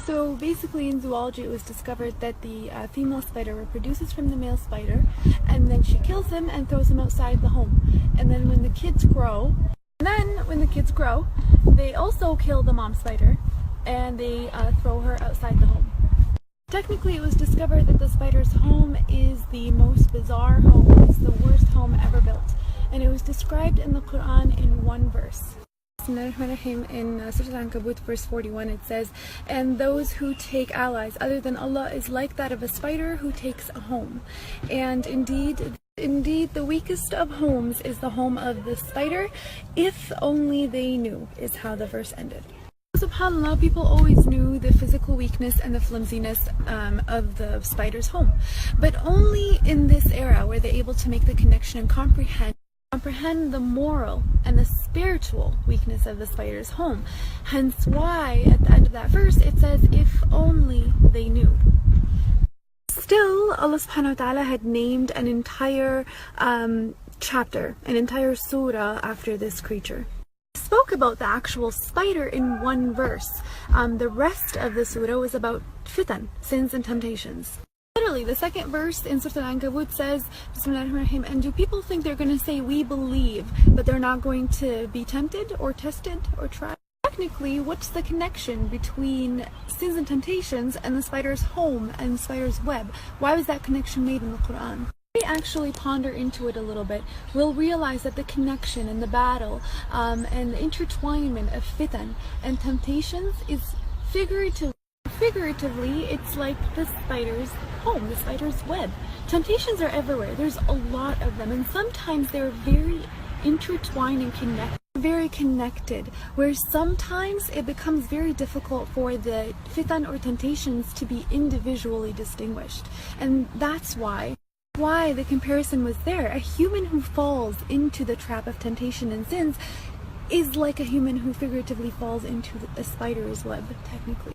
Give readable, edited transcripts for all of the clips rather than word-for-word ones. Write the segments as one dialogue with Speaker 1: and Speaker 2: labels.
Speaker 1: So basically in zoology it was discovered that the female spider reproduces from the male spider, and then she kills him and throws him outside the home. And then when the kids grow, they also kill the mom spider and they throw her outside the home. Technically it was discovered that the spider's home is the most bizarre home, it's the worst home ever built. And it was described in the Quran in one verse. In Surah Al-Ankabut verse 41 it says, "And those who take allies other than Allah is like that of a spider who takes a home. And indeed the weakest of homes is the home of the spider, if only they knew," is how the verse ended. SubhanAllah, people always knew the physical weakness and the flimsiness of the spider's home, but only in this era were they able to make the connection and comprehend the moral and the spiritual weakness of the spider's home. Hence why at the end of that verse it says, "If only they knew." Still, Allah subhanahu wa ta'ala had named an entire chapter, an entire surah after this creature. Spoke about the actual spider in one verse. The rest of the surah was about fitan, sins and temptations. Literally, the second verse in Surah Al-Ankabut says, Bismillahirrahmanirrahim, and do people think they're going to say we believe, but they're not going to be tempted or tested or tried? Technically, what's the connection between sins and temptations and the spider's home and the spider's web? Why was that connection made in the Quran? If we actually ponder into it a little bit, we'll realize that the connection and the battle and the intertwinement of fitan and temptations is figuratively, it's like the spider's home, the spider's web. Temptations are everywhere. There's a lot of them, and sometimes they're very intertwined and connected, where sometimes it becomes very difficult for the fitan or temptations to be individually distinguished. And that's why the comparison was there. A human who falls into the trap of temptation and sins is like a human who figuratively falls into a spider's web, technically.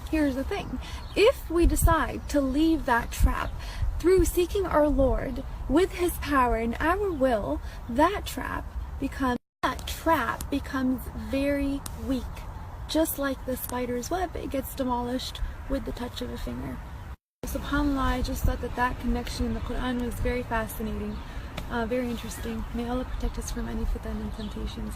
Speaker 1: Here's the thing, if we decide to leave that trap through seeking our Lord with His power and our will, that trap becomes very weak. Just like the spider's web, it gets demolished with the touch of a finger. SubhanAllah, I just thought that connection in the Quran was very fascinating, very interesting. May Allah protect us from any fitan and temptations.